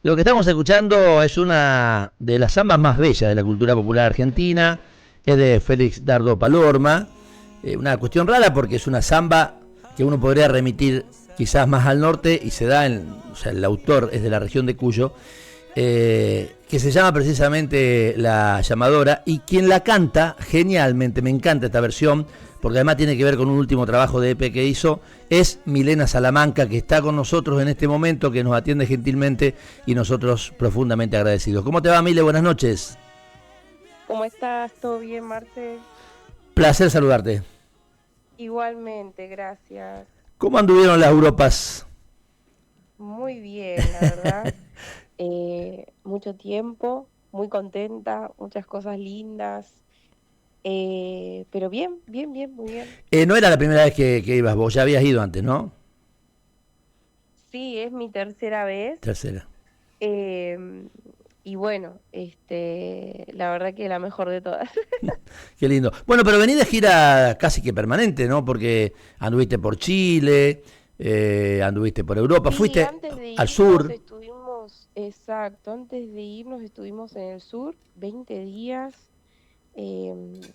Lo que estamos escuchando es una de las zambas más bellas de la cultura popular argentina. Es de Félix Dardo Palorma. Una cuestión rara porque es una zamba que uno podría remitir quizás más al norte y se da o sea, el autor es de la región de Cuyo, que se llama precisamente La Llamadora, y quien la canta genialmente, me encanta esta versión, porque además tiene que ver con un último trabajo de EP que hizo, es Milena Salamanca, que está con nosotros en este momento, que nos atiende gentilmente y nosotros profundamente agradecidos. ¿Cómo te va, Mile? Buenas noches. ¿Cómo estás? ¿Todo bien, Marce? Placer saludarte. Igualmente, gracias. ¿Cómo anduvieron las Europas? Muy bien, la verdad. Mucho tiempo, muy contenta, muchas cosas lindas. Pero bien, bien, bien, muy bien. No era la primera vez que ibas vos, ya habías ido antes, ¿no? Sí, es mi tercera vez. Tercera. em, y bueno, la verdad que la mejor de todas. Qué lindo. Bueno, pero vení de gira casi que permanente, ¿no? Porque anduviste por Chile, anduviste por Europa, Sí, fuiste antes de al irnos sur. estuvimos, exacto, antes de irnos estuvimos en el sur 20 días.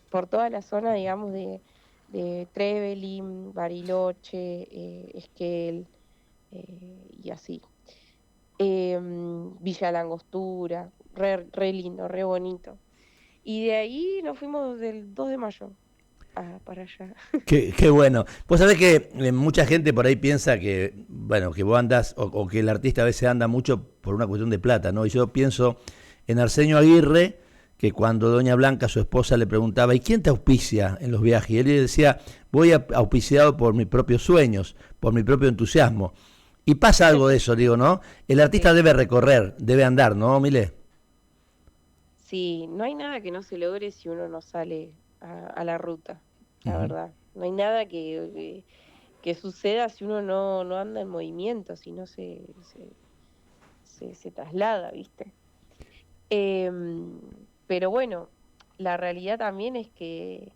Por toda la zona, digamos, de Trevelin, Bariloche, Esquel, y así. Villa La Angostura, re lindo, re bonito. Y de ahí nos fuimos del 2 de mayo para allá. Qué bueno. Pues sabés que mucha gente por ahí piensa que, bueno, que vos andás, o que el artista a veces anda mucho por una cuestión de plata, ¿no? Y yo pienso en Arsenio Aguirre, que cuando Doña Blanca, su esposa, le preguntaba, ¿y quién te auspicia en los viajes? Y él le decía, voy auspiciado por mis propios sueños, por mi propio entusiasmo. Y pasa algo de eso, digo, ¿no? El artista Sí. debe recorrer, debe andar, ¿no, Mile? Sí, no hay nada que no se logre si uno no sale a la ruta, la Ujú. verdad. No hay nada que suceda si uno no anda en movimiento, si no se traslada, ¿viste? Em, pero bueno, la realidad también es que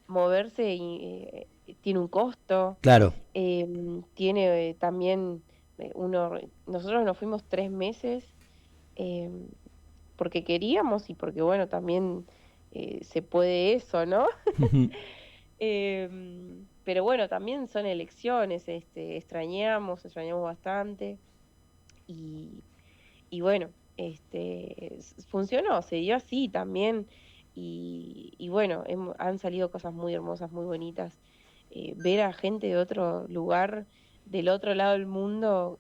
moverse tiene un costo, Claro. tiene también nosotros nos fuimos 3 meses, em, porque queríamos y porque bueno, también se puede eso, ¿no? Pero bueno, también son elecciones, extrañamos bastante y, y bueno, funcionó, se dio así también. Y bueno, han salido cosas muy hermosas, muy bonitas. Ver a gente de otro lugar, del otro lado del mundo,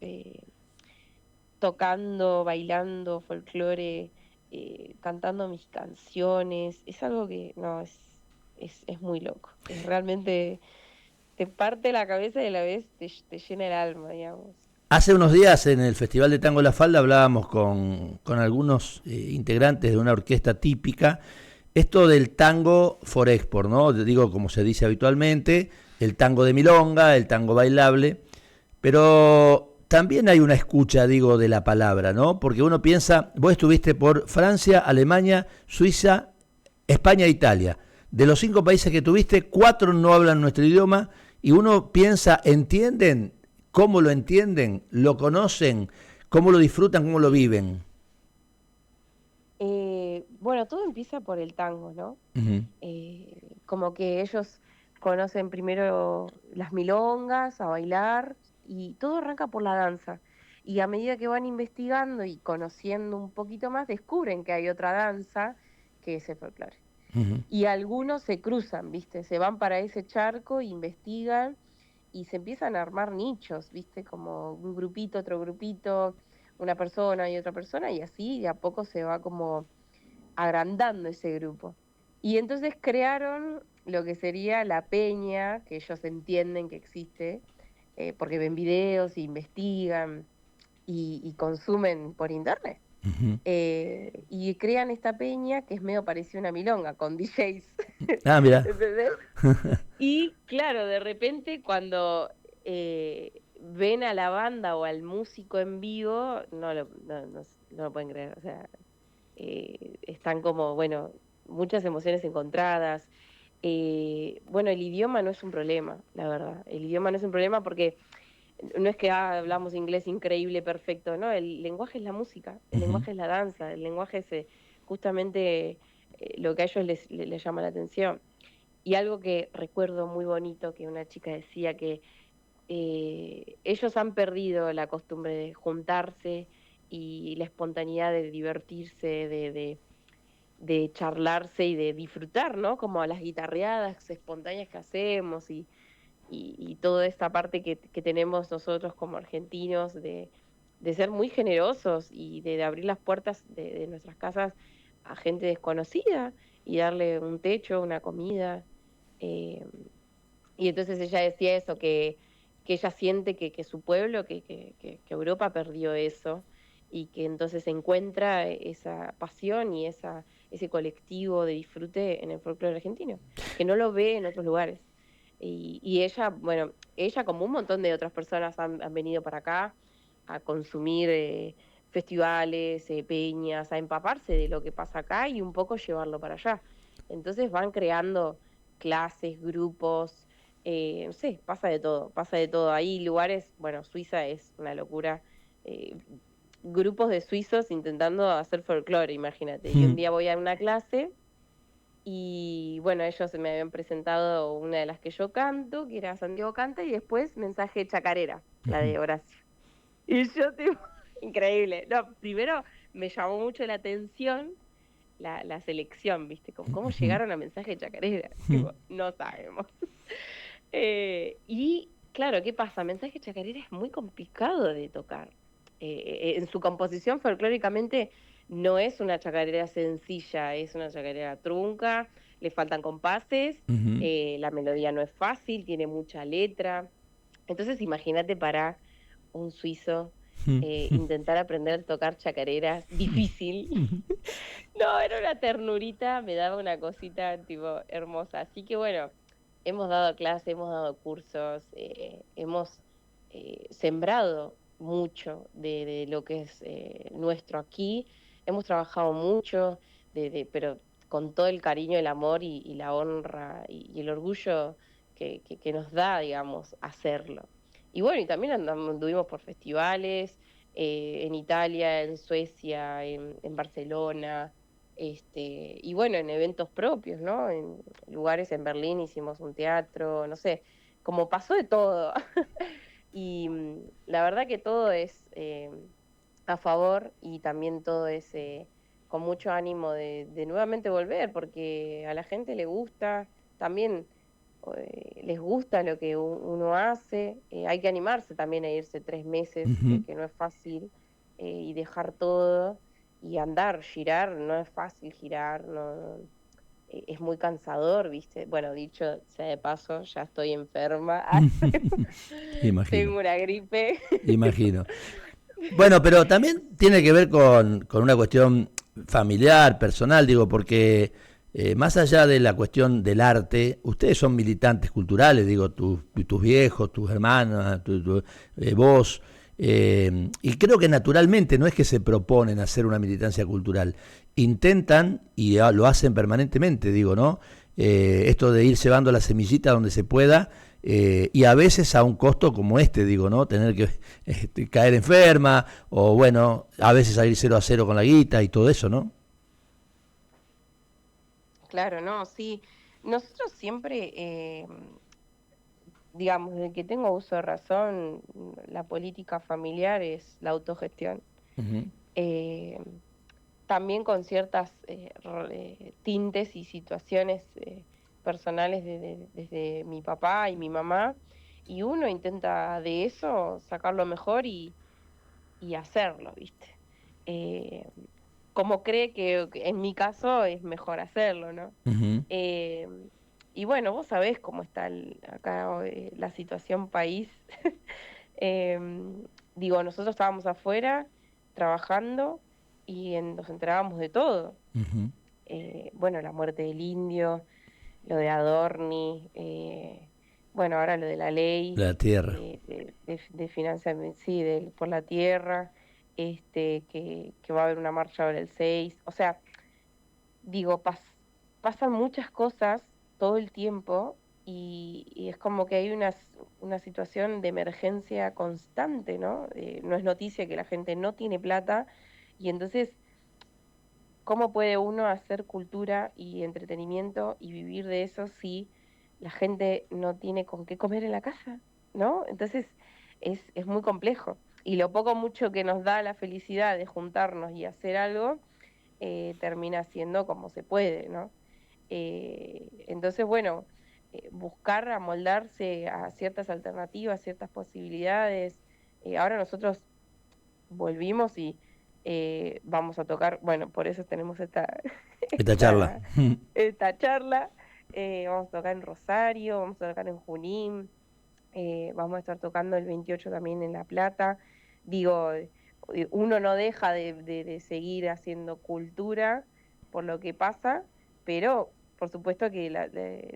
tocando, bailando folclore, cantando mis canciones, es algo que no, es muy loco. Es realmente, te parte la cabeza y a la vez te llena el alma, digamos. Hace unos días en el Festival de Tango La Falda hablábamos con algunos integrantes de una orquesta típica, esto del tango for export, ¿no? Digo, como se dice habitualmente, el tango de milonga, el tango bailable, pero también hay una escucha, digo, de la palabra, ¿no? Porque uno piensa, vos estuviste por Francia, Alemania, Suiza, España e Italia. De los 5 países que tuviste, 4 no hablan nuestro idioma y uno piensa, ¿entienden? ¿Cómo lo entienden? ¿Lo conocen? ¿Cómo lo disfrutan? ¿Cómo lo viven? Bueno, todo empieza por el tango, ¿no? Ujú. Como que ellos conocen primero las milongas, a bailar, y todo arranca por la danza. Y a medida que van investigando y conociendo un poquito más, descubren que hay otra danza que es el folclore. Ujú. Y algunos se cruzan, ¿viste? Se van para ese charco, investigan y se empiezan a armar nichos, ¿viste? Como un grupito, otro grupito, una persona y otra persona, y así de a poco se va como agrandando ese grupo. Y entonces crearon lo que sería la peña, que ellos entienden que existe, porque ven videos, investigan y consumen por internet. Ujú. Y crean esta peña que es medio parecida a una milonga, con DJs. Ah, mira. ¿Entendés? Y claro, de repente cuando ven a la banda o al músico en vivo, no lo pueden creer. O sea, están como, bueno, muchas emociones encontradas. Bueno, el idioma no es un problema, la verdad. El idioma no es un problema porque no es que hablamos inglés increíble, perfecto, no, el lenguaje es la música, el Ujú. lenguaje es la danza, el lenguaje es justamente lo que a ellos les llama la atención. Y algo que recuerdo muy bonito que una chica decía que ellos han perdido la costumbre de juntarse y la espontaneidad de divertirse, de charlarse y de disfrutar, ¿no? Como las guitarreadas espontáneas que hacemos y toda esta parte que tenemos nosotros como argentinos de ser muy generosos y de abrir las puertas de nuestras casas a gente desconocida y darle un techo, una comida. eh, y entonces ella decía eso, que ella siente que su pueblo, que Europa perdió eso y que entonces encuentra esa pasión y ese colectivo de disfrute en el folclore argentino, que no lo ve en otros lugares. Y ella, bueno, ella como un montón de otras personas han venido para acá a consumir festivales, peñas, a empaparse de lo que pasa acá y un poco llevarlo para allá. Entonces van creando clases, grupos, no sé, pasa de todo, pasa de todo. Hay lugares, bueno, Suiza es una locura, eh, grupos de suizos intentando hacer folclore, imagínate. Y un Ujú. día voy a una clase y bueno, ellos me habían presentado una de las que yo canto, que era Santiago Canta, y después Mensaje Chacarera, la Ujú. de Horacio. Y yo, tipo, increíble. No, primero me llamó mucho la atención la selección, ¿viste? Como, ¿cómo Ujú. llegaron a Mensaje Chacarera? Ujú. Tipo, no sabemos. Y claro, ¿qué pasa? Mensaje Chacarera es muy complicado de tocar. En su composición folclóricamente no es una chacarera sencilla, es una chacarera trunca, le faltan compases, Ujú. la melodía no es fácil, tiene mucha letra. Entonces imagínate para un suizo Ujú. intentar aprender a tocar chacareras, difícil. No, era una ternurita, me daba una cosita tipo hermosa. Así que bueno, hemos dado clases, hemos dado cursos, hemos sembrado mucho de lo que es nuestro aquí. Hemos trabajado mucho, pero con todo el cariño, el amor y la honra y el orgullo que nos da, digamos, hacerlo. Y bueno, y también anduvimos por festivales, en Italia, en Suecia, en Barcelona, y bueno, en eventos propios, ¿no? En lugares en Berlín hicimos un teatro, no sé, como pasó de todo. Y la verdad que todo es a favor y también todo es con mucho ánimo de nuevamente volver, porque a la gente le gusta, también les gusta lo que uno hace, hay que animarse también a irse 3 meses, Ujú. que no es fácil, y dejar todo y andar, girar, no es fácil girar, es muy cansador, ¿viste? Bueno, dicho sea de paso, ya estoy enferma, Imagino, tengo una gripe. imagino. Bueno, pero también tiene que ver con una cuestión familiar, personal, digo, porque más allá de la cuestión del arte, ustedes son militantes culturales, digo, tus viejos, tus hermanas, vos, y creo que naturalmente no es que se proponen hacer una militancia cultural, intentan y lo hacen permanentemente, digo, ¿no? Esto de ir llevando la semillita donde se pueda y a veces a un costo como este, digo, ¿no? Tener que caer enferma o bueno, a veces salir 0-0 con la guita y todo eso, ¿no? Claro, no, sí. Nosotros siempre, digamos, desde que tengo uso de razón, la política familiar es la autogestión. Ujú. Eh, También con ciertas tintes y situaciones personales desde mi papá y mi mamá, y uno intenta de eso sacar lo mejor y hacerlo, ¿viste? Eh, Como cree que en mi caso es mejor hacerlo, ¿no? Ujú. Eh, y bueno, vos sabés cómo está acá la situación país. Digo, nosotros estábamos afuera trabajando y nos enterábamos de todo. Ujú. Bueno, la muerte del indio, lo de Adorni, bueno, ahora lo de la ley La tierra. de financiamiento, sí, por la tierra, que va a haber una marcha ahora el 6. O sea, digo, pasan muchas cosas todo el tiempo y y es como que hay una situación de emergencia constante, ¿no? No es noticia que la gente no tiene plata y entonces, ¿cómo puede uno hacer cultura y entretenimiento y vivir de eso si la gente no tiene con qué comer en la casa, ¿no? Entonces es muy complejo. Y lo poco mucho que nos da la felicidad de juntarnos y hacer algo, termina siendo como se puede, ¿no? Entonces, bueno, buscar amoldarse a ciertas alternativas, ciertas posibilidades. Ahora nosotros volvimos y vamos a tocar, bueno, por eso tenemos Esta charla. esta, esta charla. Vamos a tocar en Rosario, vamos a tocar en Junín, vamos a estar tocando el 28 también en La Plata. Digo, uno no deja de seguir haciendo cultura por lo que pasa, pero por supuesto que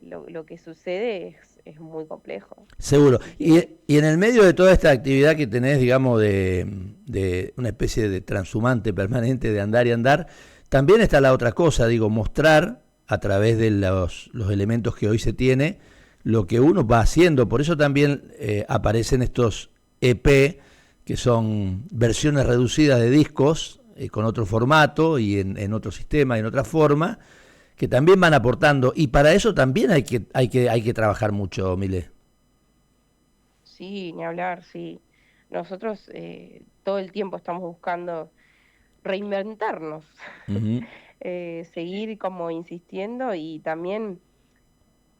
lo que sucede es muy complejo. Seguro. Así que Y en el medio de toda esta actividad que tenés, digamos, de una especie de transhumante permanente de andar y andar, también está la otra cosa, digo, mostrar a través de los elementos que hoy se tiene lo que uno va haciendo. Por eso también aparecen estos EP, que son versiones reducidas de discos con otro formato y en otro sistema y en otra forma, que también van aportando. Y para eso también hay que trabajar mucho, Mile. sí, ni hablar, sí. Nosotros todo el tiempo estamos buscando reinventarnos, Ujú, seguir como insistiendo y también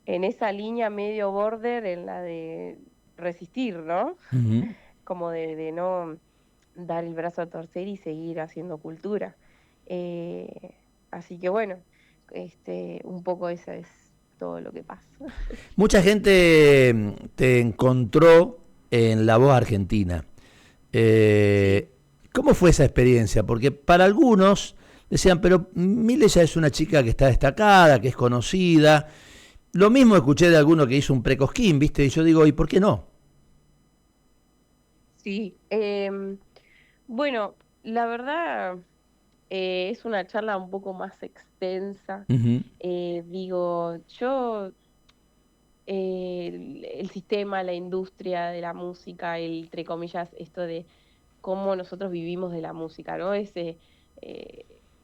en esa línea medio border en la de resistir, ¿no? ujú. Como de no dar el brazo a torcer y seguir haciendo cultura. Eh, Así que bueno, un poco eso es todo lo que pasa. Mucha gente te encontró en La Voz Argentina. Sí, Eh, ¿Cómo fue esa experiencia? Porque para algunos decían, pero Mile ya es una chica que está destacada, que es conocida. Lo mismo escuché de alguno que hizo un precosquín, ¿viste? Y yo digo, ¿y por qué no? sí. Bueno, la verdad es una charla un poco más extensa. Ujú, Digo, yo el sistema, la industria de la música, entre comillas, esto de cómo nosotros vivimos de la música, ¿no? Eh,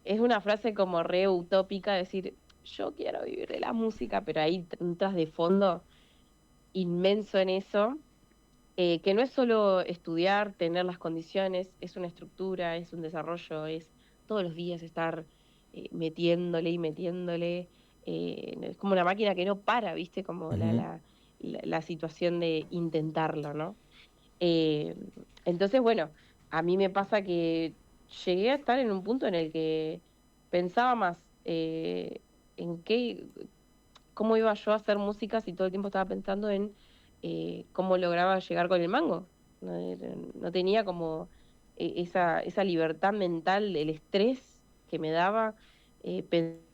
es una frase como re utópica, decir, yo quiero vivir de la música, pero hay un trasfondo inmenso en eso, que no es solo estudiar, tener las condiciones, es una estructura, es un desarrollo, es todos los días estar metiéndole y metiéndole. Es como una máquina que no para, ¿viste? Como ujú. la situación de intentarlo, ¿no? Eh, entonces, bueno, a mí me pasa que llegué a estar en un punto en el que pensaba más en cómo iba yo a hacer música si todo el tiempo estaba pensando en cómo lograba llegar con el mango. No, no tenía como esa libertad mental, el estrés que me daba. eh, pen-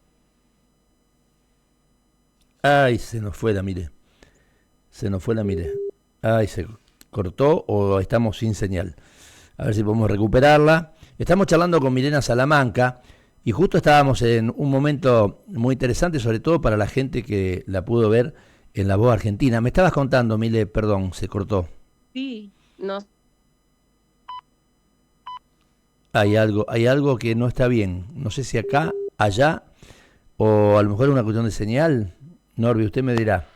Ay, se nos fue la Mile. Se nos fue la Mile. Ay, se cortó o estamos sin señal. A ver si podemos recuperarla. Estamos charlando con Milena Salamanca y justo estábamos en un momento muy interesante, sobre todo para la gente que la pudo ver en La Voz Argentina. Me estabas contando, Mile, perdón, se cortó. sí, no. Hay algo que no está bien. No sé si acá, allá, o a lo mejor una cuestión de señal. Norby, usted me dirá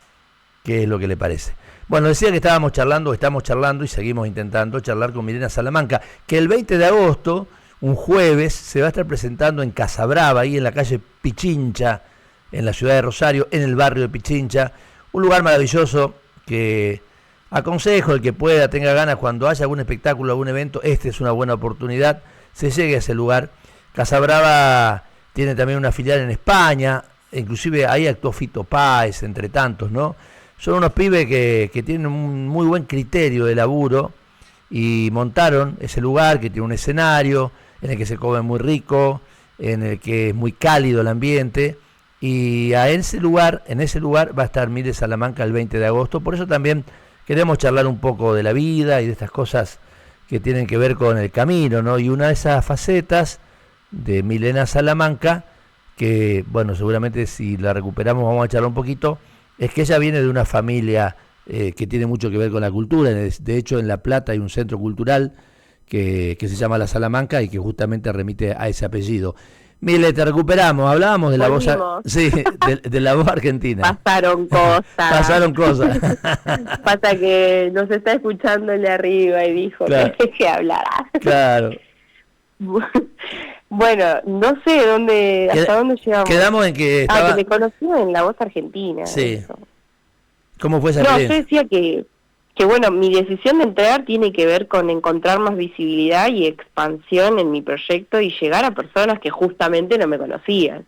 qué es lo que le parece. Bueno, decía que estamos charlando y seguimos intentando charlar con Milena Salamanca, que el 20 de agosto, un jueves, se va a estar presentando en Casabrava, ahí en la calle Pichincha, en la ciudad de Rosario, en el barrio de Pichincha, un lugar maravilloso que aconsejo el que pueda, tenga ganas, cuando haya algún espectáculo, algún evento, este es una buena oportunidad, se llegue a ese lugar. Casabrava tiene también una filial en España, inclusive ahí actuó Fito Páez, entre tantos, ¿no? Son unos pibes que tienen un muy buen criterio de laburo y montaron ese lugar que tiene un escenario en el que se come muy rico, en el que es muy cálido el ambiente y en ese lugar va a estar Mire Salamanca el 20 de agosto, por eso también queremos charlar un poco de la vida y de estas cosas que tienen que ver con el camino, ¿no? Y una de esas facetas de Milena Salamanca, que bueno, seguramente si la recuperamos vamos a charlar un poquito, es que ella viene de una familia que tiene mucho que ver con la cultura. De hecho, en La Plata hay un centro cultural que se llama La Salamanca y que justamente remite a ese apellido. Mile, te recuperamos, hablábamos de la voz, sí, de la voz argentina. Pasaron cosas. Pasaron cosas. Pasa que nos está escuchando el de arriba y dijo claro. que hablara. Claro. Bueno, no sé hasta dónde llegamos. Quedamos en que que me conoció en La Voz Argentina. Sí. Eso. ¿Cómo fue esa experiencia? Yo decía que bueno, mi decisión de entrar tiene que ver con encontrar más visibilidad y expansión en mi proyecto y llegar a personas que justamente no me conocían.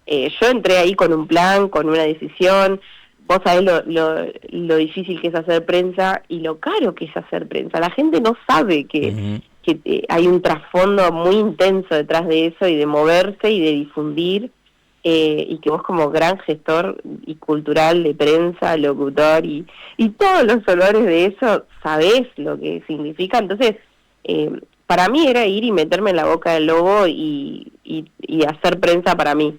Yo entré ahí con un plan, con una decisión. Vos sabés lo difícil que es hacer prensa y lo caro que es hacer prensa. La gente no sabe que hay un trasfondo muy intenso detrás de eso y de moverse y de difundir, y que vos como gran gestor y cultural de prensa, locutor y todos los olores de eso, sabés lo que significa. Entonces, para mí era ir y meterme en la boca del lobo y hacer prensa para mí.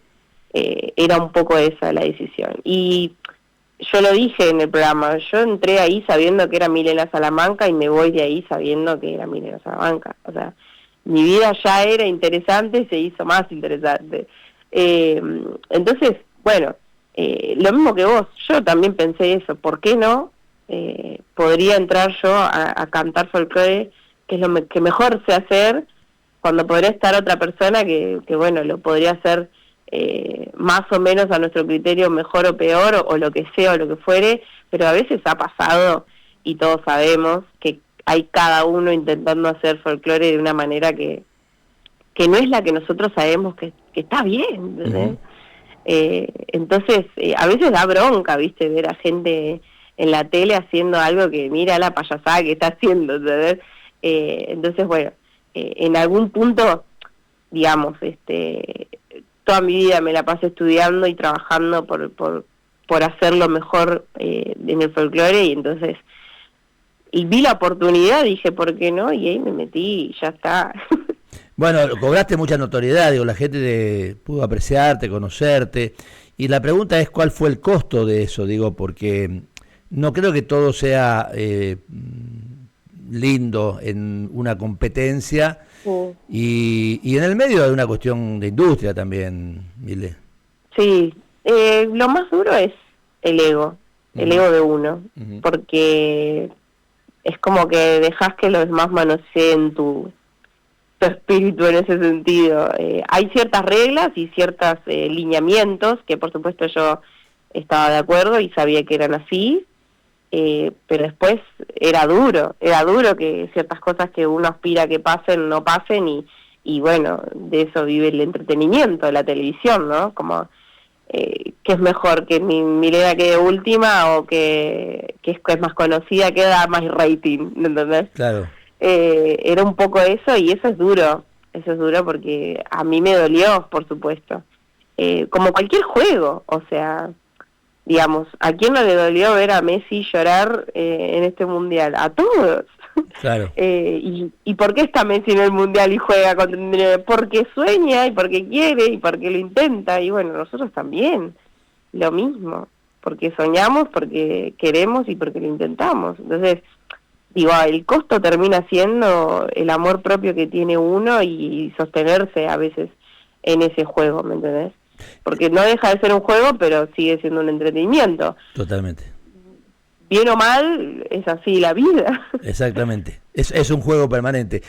Era un poco esa la decisión. Y yo lo dije en el programa, yo entré ahí sabiendo que era Milena Salamanca y me voy de ahí sabiendo que era Milena Salamanca. O sea, mi vida ya era interesante y se hizo más interesante. Entonces, bueno, lo mismo que vos, yo también pensé eso, ¿por qué no? Podría entrar yo a cantar folclore, que es lo que mejor sé hacer, cuando podría estar otra persona que bueno, lo podría hacer más o menos a nuestro criterio, mejor o peor, o lo que sea, o lo que fuere, pero a veces ha pasado, y todos sabemos, que hay cada uno intentando hacer folclore de una manera que no es la que nosotros sabemos que está bien, ¿entendés? Uh-huh. Entonces, a veces da bronca, ¿viste? Ver a gente en la tele haciendo algo que mira la payasada que está haciendo, ¿entendés? Entonces, bueno, en algún punto, digamos, toda mi vida me la pasé estudiando y trabajando por hacerlo mejor en el folclore, y entonces vi la oportunidad, dije, ¿por qué no? Y ahí me metí y ya está. Bueno, cobraste mucha notoriedad, digo, la gente pudo apreciarte, conocerte, y la pregunta es ¿cuál fue el costo de eso? Digo, porque no creo que todo sea lindo en una competencia, y en el medio hay una cuestión de industria también, Mile. Sí, lo más duro es el ego de uno, porque es como que dejas que los demás manoseen tu espíritu en ese sentido. Hay ciertas reglas y ciertos lineamientos que por supuesto yo estaba de acuerdo y sabía que eran así, pero después era duro que ciertas cosas que uno aspira a que pasen no pasen, y bueno, de eso vive el entretenimiento, la televisión, ¿no? Como que es mejor que Milena quede última o que es más conocida, que da más rating, ¿entendés? Claro. Era un poco eso, y eso es duro porque a mí me dolió, por supuesto, como cualquier juego, o sea, digamos, ¿a quién no le dolió ver a Messi llorar en este mundial? A todos. Claro. ¿Y por qué está Messi en el mundial y juega? Porque sueña y porque quiere y porque lo intenta, y bueno, nosotros también, lo mismo, porque soñamos, porque queremos y porque lo intentamos. Entonces, digo, el costo termina siendo el amor propio que tiene uno y sostenerse a veces en ese juego, ¿me entendés? Porque no deja de ser un juego, pero sigue siendo un entretenimiento. Totalmente. Bien o mal, es así la vida. Exactamente, es un juego permanente.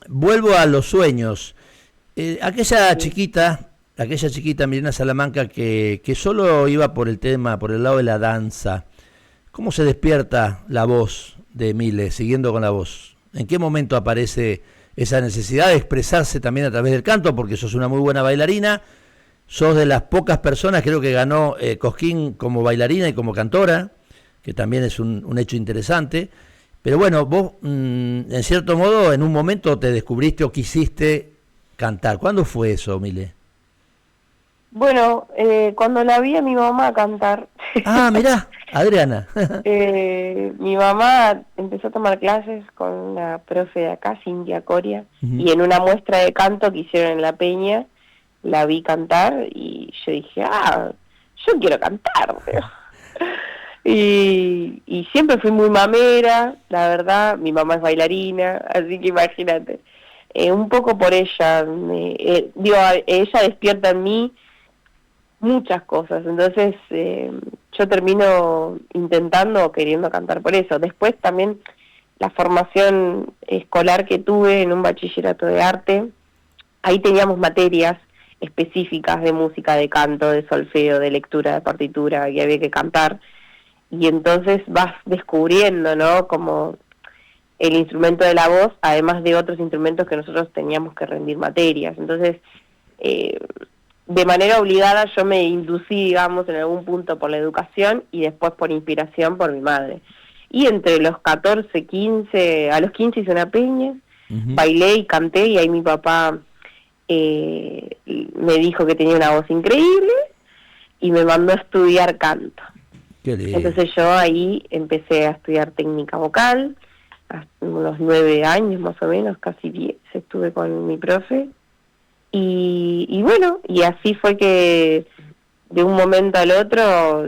Vuelvo a los sueños. Aquella chiquita, Milena Salamanca, que solo iba por el lado de la danza, ¿cómo se despierta la voz de Mile, siguiendo con la voz? ¿En qué momento aparece esa necesidad de expresarse también a través del canto? Porque sos una muy buena bailarina, sos de las pocas personas, creo que ganó Cosquín como bailarina y como cantora, que también es un hecho interesante. Pero bueno, vos en cierto modo en un momento te descubriste o quisiste cantar. ¿Cuándo fue eso, Mile? Bueno, cuando la vi a mi mamá cantar. Ah, mirá, Adriana. Mi mamá empezó a tomar clases con una profe de acá, Cintia Coria, y en una muestra de canto que hicieron en La Peña, la vi cantar y yo dije, yo quiero cantar. Y siempre fui muy mamera, la verdad. Mi mamá es bailarina, así que imagínate. Un poco por ella, ella despierta en mí muchas cosas, entonces yo termino intentando o queriendo cantar por eso. Después también la formación escolar que tuve en un bachillerato de arte, ahí teníamos materias específicas de música, de canto, de solfeo, de lectura de partitura, que había que cantar, y entonces vas descubriendo, ¿no?, como el instrumento de la voz, además de otros instrumentos que nosotros teníamos que rendir materias. Entonces, de manera obligada yo me inducí, digamos, en algún punto por la educación y después por inspiración por mi madre. Y entre los 14, 15, a los 15 hice una peña, bailé y canté, y ahí mi papá me dijo que tenía una voz increíble y me mandó a estudiar canto. Entonces yo ahí empecé a estudiar técnica vocal, hasta unos 9 años más o menos, casi 10, estuve con mi profe. Y bueno, y así fue que de un momento al otro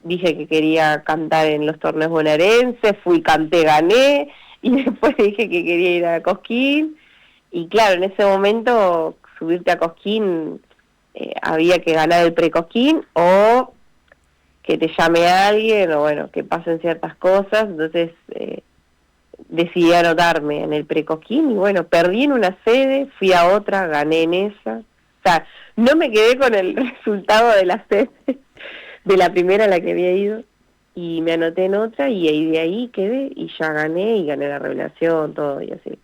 dije que quería cantar en los torneos bonaerenses, fui, canté, gané, y después dije que quería ir a Cosquín, y claro, en ese momento subirte a Cosquín, había que ganar el pre-Cosquín o que te llame alguien, o bueno, que pasen ciertas cosas. Entonces decidí anotarme en el pre-Cosquín y bueno, perdí en una sede, fui a otra, gané en esa. O sea, no me quedé con el resultado de la sede, de la primera a la que había ido, y me anoté en otra y ahí de ahí quedé y ya gané, y gané la revelación, todo y así.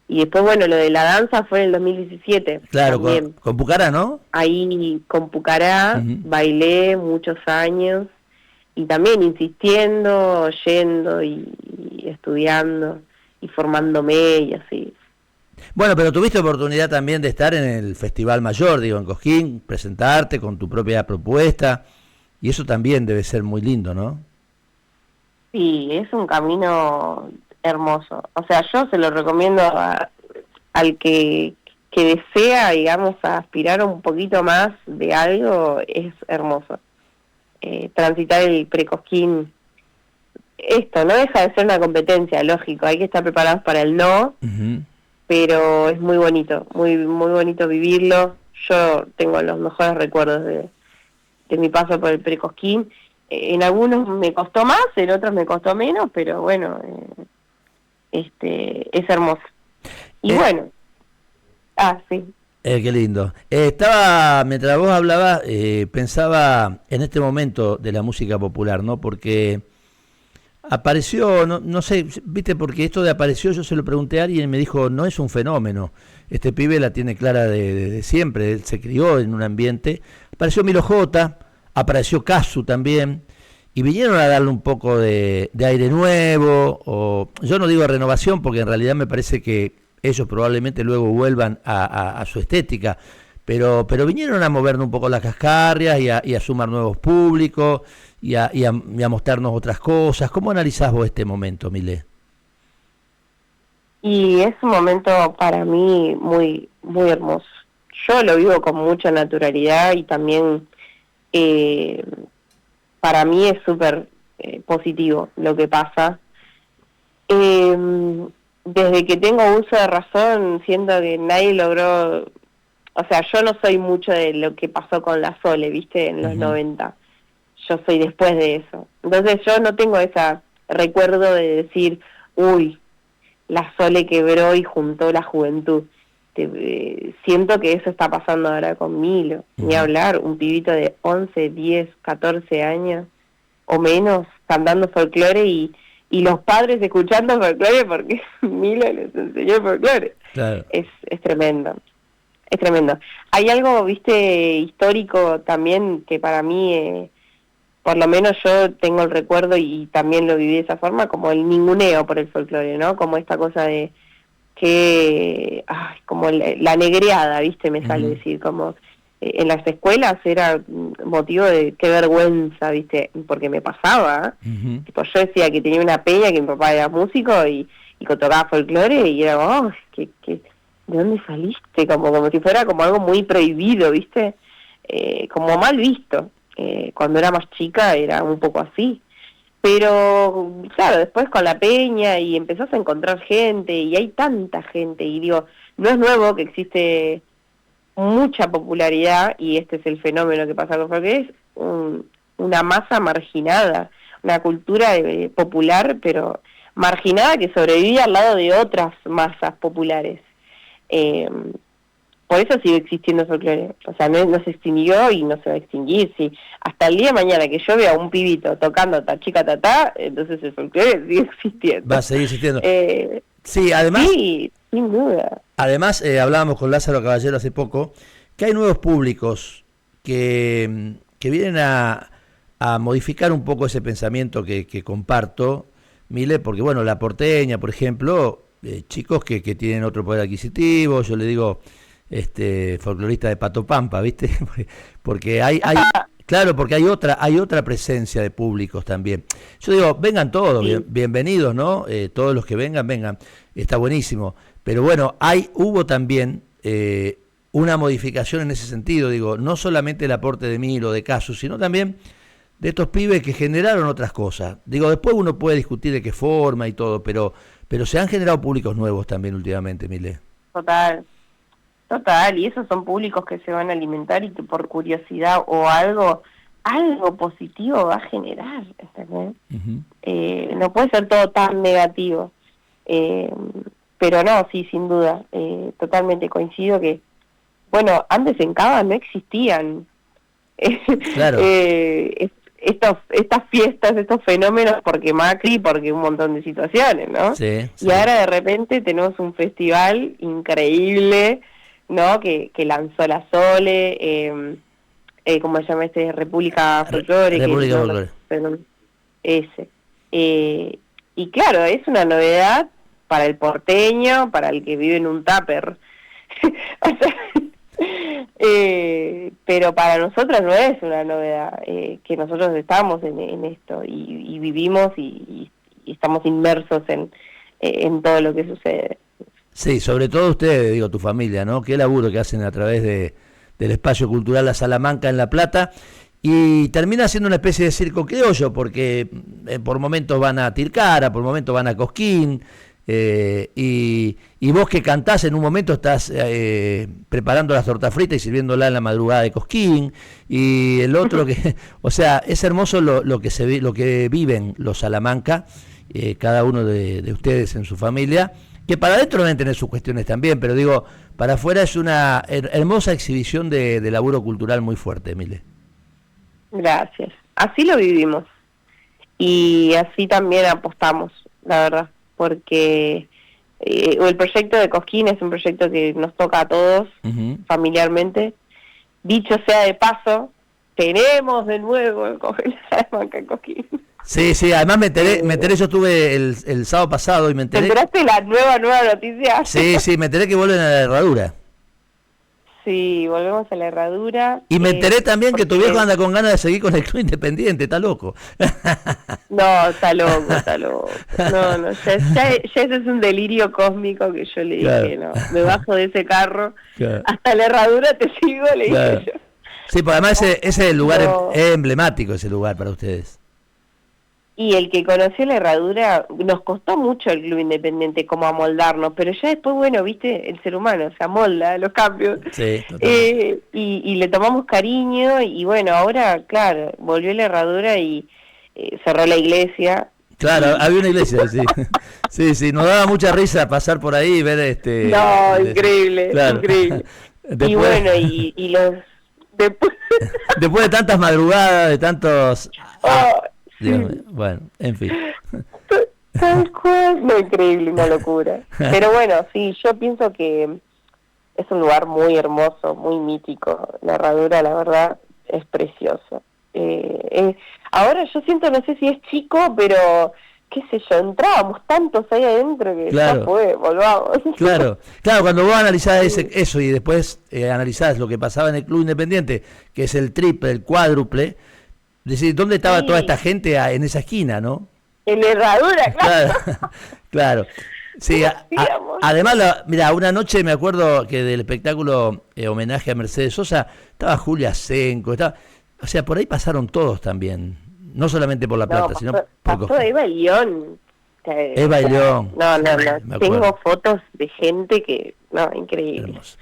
Y después, bueno, lo de la danza fue en el 2017. Claro, con Pucará, ¿no? Ahí con Pucará bailé muchos años, y también insistiendo, yendo y estudiando y formándome y así. Bueno, pero tuviste oportunidad también de estar en el Festival Mayor, digo, en Cosquín, presentarte con tu propia propuesta, y eso también debe ser muy lindo, ¿no? Sí, es un camino hermoso. O sea, yo se lo recomiendo al que desea, digamos, aspirar a un poquito más de algo, es hermoso. Transitar el pre-Cosquín, esto no deja de ser una competencia, lógico, hay que estar preparados para el no, pero es muy bonito, muy bonito vivirlo. Yo tengo los mejores recuerdos de mi paso por el pre-Cosquín. En algunos me costó más, en otros me costó menos, pero bueno, es hermoso. Y bueno, sí. Qué lindo. Mientras vos hablabas, pensaba en este momento de la música popular, ¿no? Porque apareció, no sé, viste, porque esto de apareció, yo se lo pregunté a alguien y me dijo, no es un fenómeno. Este pibe la tiene clara de siempre, él se crió en un ambiente. Apareció Milo J, apareció Casu también, y vinieron a darle un poco de aire nuevo, o yo no digo renovación, porque en realidad me parece que ellos probablemente luego vuelvan a su estética, pero vinieron a movernos un poco las cascarrias y a sumar nuevos públicos y a mostrarnos otras cosas. ¿Cómo analizás vos este momento, Milé? Y es un momento para mí muy hermoso. Yo lo vivo con mucha naturalidad y también para mí es súper positivo lo que pasa. Desde que tengo uso de razón, siento que nadie logró, o sea, yo no soy mucho de lo que pasó con la Sole, ¿viste? En los 90. Yo soy después de eso. Entonces yo no tengo ese recuerdo de decir, uy, la Sole quebró y juntó la juventud. Siento que eso está pasando ahora con Milo. Ni hablar, un pibito de 11, 10, 14 años o menos cantando folclore y los padres escuchando folclore porque Milo les enseñó folclore. Claro. Es tremendo, es tremendo. Hay algo, viste, histórico también que para mí, por lo menos yo tengo el recuerdo y también lo viví de esa forma, como el ninguneo por el folclore, ¿no? Como esta cosa de que, como la negreada, viste, me sale decir, como en las escuelas era motivo de qué vergüenza, viste, porque me pasaba. Tipo, yo decía que tenía una peña, que mi papá era músico y que tocaba folclore, y era, ¿de dónde saliste? Como si fuera como algo muy prohibido, viste, como mal visto. Cuando era más chica era un poco así. Pero, claro, después con la peña y empezás a encontrar gente, y hay tanta gente, y digo, no es nuevo que existe mucha popularidad, y este es el fenómeno que pasa con Folclore, es una masa marginada, una cultura popular, pero marginada que sobrevive al lado de otras masas populares. Por eso sigue existiendo el folclore, o sea, no se extinguió y no se va a extinguir. Si hasta el día de mañana que yo vea a un pibito tocando tachica tatá, entonces el folclore sigue existiendo. Va a seguir existiendo. Sí, además... Sí, sin duda. Además, hablábamos con Lázaro Caballero hace poco, que hay nuevos públicos que vienen a modificar un poco ese pensamiento que comparto, Mile, porque bueno, la porteña, por ejemplo, chicos que tienen otro poder adquisitivo, yo le digo folclorista de Pato Pampa, ¿viste? Porque hay claro, porque hay otra presencia de públicos también. Yo digo, vengan todos, Sí. bienvenidos, ¿no? Todos los que vengan, está buenísimo. Pero bueno, hubo también una modificación en ese sentido, digo, no solamente el aporte de Milo, de Casu, sino también de estos pibes que generaron otras cosas. Digo, después uno puede discutir de qué forma y todo, pero se han generado públicos nuevos también últimamente, Mile. Total, y esos son públicos que se van a alimentar y que por curiosidad o algo positivo va a generar, ¿entendés? Uh-huh. No puede ser todo tan negativo, pero no, sí, sin duda, totalmente coincido que, bueno, antes en Cava no existían Claro. Estas fiestas, estos fenómenos, porque Macri, porque un montón de situaciones, ¿no? Sí, sí. Y ahora de repente tenemos un festival increíble, ¿no? Que lanzó la Sole, ¿cómo se llama este? República Folclore. República Folclore. Ese. Y claro, es una novedad para el porteño, para el que vive en un tupper. O sea, pero para nosotros no es una novedad, que nosotros estamos en esto y vivimos y estamos inmersos en todo lo que sucede. Sí, sobre todo ustedes, digo, tu familia, ¿no? Qué laburo que hacen a través del espacio cultural La Salamanca en La Plata, y termina siendo una especie de circo criollo, porque por momentos van a Tilcara, por momentos van a Cosquín, y vos que cantás en un momento estás preparando las tortas fritas y sirviéndola en la madrugada de Cosquín, y el otro que, o sea, es hermoso lo que viven los Salamanca, cada uno de ustedes en su familia, que para adentro deben tener sus cuestiones también, pero digo, para afuera es una hermosa exhibición de laburo cultural muy fuerte, Emile. Gracias. Así lo vivimos y así también apostamos, la verdad, porque el proyecto de Cosquín es un proyecto que nos toca a todos, uh-huh, familiarmente. Dicho sea de paso, tenemos de nuevo el Salamanca en Cosquín. Sí, además me enteré, yo estuve el sábado pasado y me enteré. ¿Te enteraste la nueva noticia? Sí, me enteré que vuelven a la Herradura. Sí, volvemos a la Herradura. Y me enteré también que tu viejo anda con ganas de seguir con el Club Independiente, está loco. No, está loco. No, ya ese es un delirio cósmico que yo le dije, claro. No, me bajo de ese carro, claro, hasta la Herradura te sigo, le dije yo. Sí, pues además ese es el lugar emblemático, ese lugar para ustedes. Y el que conoció la Herradura, nos costó mucho el Club Independiente como amoldarnos, pero ya después, bueno, viste, el ser humano se amolda a los cambios. Sí, y le tomamos cariño, y bueno, ahora, claro, volvió la Herradura y cerró la iglesia. Claro, había una iglesia, sí. Sí, nos daba mucha risa pasar por ahí y ver No, increíble, claro. Increíble. Después, y bueno, y los... Después de tantas madrugadas, de tantos... Sí. Bueno, en fin. Tal cual, no, increíble, una locura. Pero bueno, sí, yo pienso que es un lugar muy hermoso, muy mítico. La Herradura, la verdad, es precioso. Ahora yo siento, no sé si es chico, pero qué sé yo, entrábamos tantos ahí adentro que claro, ya fue, volvamos. Claro, cuando vos analizás eso y después analizás lo que pasaba en el Club Independiente, que es el triple, el cuádruple, decir, ¿dónde estaba toda esta gente en esa esquina, no? En la Herradura, claro. Claro. Sí, además, mira, una noche me acuerdo que del espectáculo homenaje a Mercedes Sosa, estaba Julia Senco, o sea, por ahí pasaron todos también. no solamente por La Plata, No, sino pasó por... Eva y León. Eva y León. No. Tengo fotos de gente que, no, increíble. Hermoso.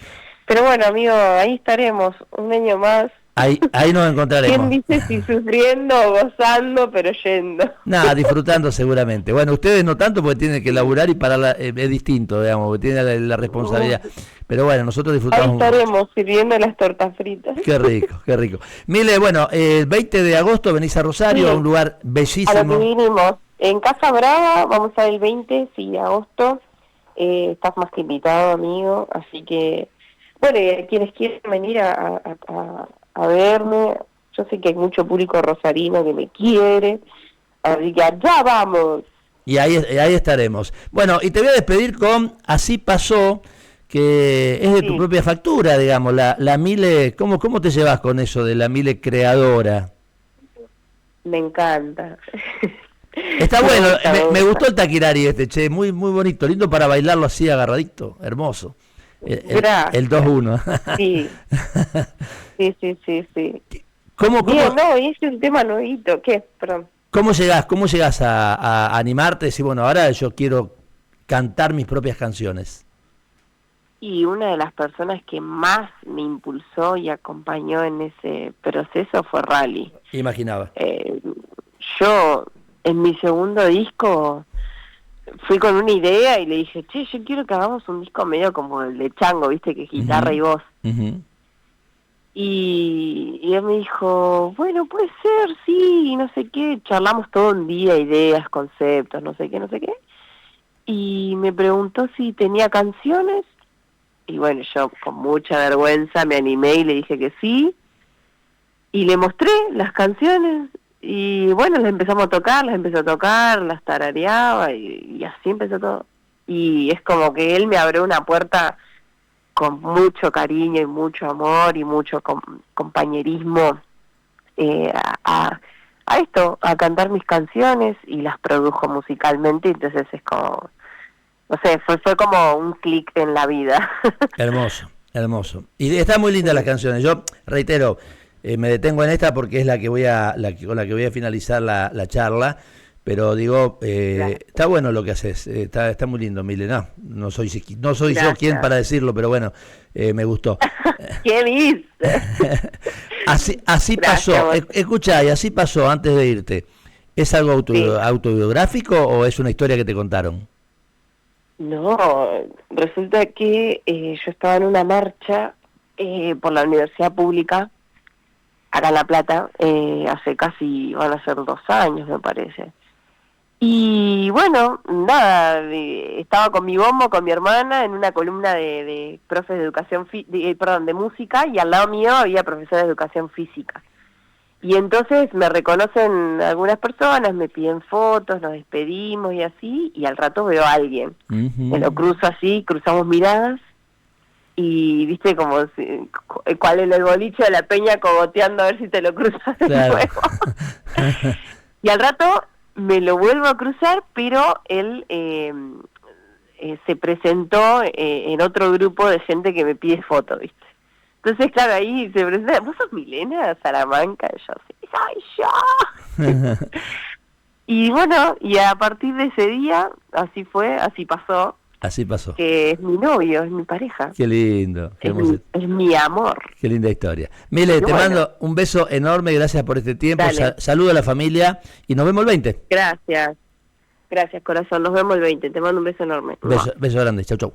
Pero bueno, amigo, ahí estaremos un año más. Ahí nos encontraremos. ¿Quién dice si sufriendo o gozando, pero yendo? Nada, disfrutando seguramente. Bueno, ustedes no tanto porque tienen que laburar y para es distinto, digamos, porque tienen la responsabilidad. Pero bueno, nosotros disfrutamos. Ahí estaremos sirviendo las tortas fritas. Qué rico, qué rico. Mile, bueno, el 20 de agosto venís a Rosario, a un lugar bellísimo. A lo que vinimos. En Casa Brava, vamos a ir el 20, sí, de agosto. Estás más que invitado, amigo. Así que, bueno, y quienes quieran venir a verme, yo sé que hay mucho público rosarino que me quiere, así que allá vamos. Y ahí estaremos. Bueno, y te voy a despedir con Así Pasó, que es de tu propia factura, digamos, la Mile. ¿Cómo te llevas con eso de la Mile creadora? Me encanta. Está bueno, me gustó el taquirari che, muy bonito, lindo para bailarlo así agarradito, hermoso. El 2-1. Sí. Sí. ¿Cómo? Bien, no, es un tema nuevito. ¿Qué? Perdón. ¿Cómo llegás a animarte? Decir, bueno, ahora yo quiero cantar mis propias canciones. Y una de las personas que más me impulsó y acompañó en ese proceso fue Rally. Imaginaba. Yo, en mi segundo disco, fui con una idea y le dije, che, yo quiero que hagamos un disco medio como el de Chango, viste, que es guitarra y voz. Y él me dijo, bueno, puede ser, sí, y no sé qué. Charlamos todo un día, ideas, conceptos, no sé qué. Y me preguntó si tenía canciones. Y bueno, yo con mucha vergüenza me animé y le dije que sí. Y le mostré las canciones. Y bueno, las empezó a tocar, las tarareaba y así empezó todo. Y es como que él me abrió una puerta con mucho cariño y mucho amor y mucho compañerismo a esto, a cantar mis canciones, y las produjo musicalmente. Entonces es como, no sé, fue como un clic en la vida. Hermoso. Y está muy linda las canciones. Yo reitero, me detengo en esta porque es con la que voy a finalizar la charla, pero digo, claro. Está bueno lo que haces, está muy lindo, Mile. No soy yo quien para decirlo, pero bueno, me gustó. ¿Qué dices? así pasó. Escuchá, y así pasó antes de irte. ¿Es algo autobiográfico o es una historia que te contaron? No, resulta que yo estaba en una marcha por la universidad pública acá en La Plata, hace casi, van a ser 2 años me parece. Y bueno, nada, estaba con mi bombo, con mi hermana, en una columna de profes de educación, de música, y al lado mío había profesores de educación física. Y entonces me reconocen algunas personas, me piden fotos, nos despedimos y así, y al rato veo a alguien. Me lo cruzo así, cruzamos miradas, y viste como cuál es el boliche de la peña cogoteando a ver si te lo cruzas de nuevo. Y al rato me lo vuelvo a cruzar, pero él se presentó en otro grupo de gente que me pide fotos, viste. Entonces, claro, ahí se presenta, ¿vos sos Milena Salamanca? Y yo, sí, soy yo. Y bueno, y a partir de ese día, así fue, así pasó. Así pasó. Que es mi novio, es mi pareja. Qué lindo. Es mi amor. Qué linda historia. Mile, te mando un beso enorme, gracias por este tiempo. Saludo a la familia y nos vemos el 20. Gracias, corazón. Nos vemos el 20. Te mando un beso enorme. Beso grande. Chau.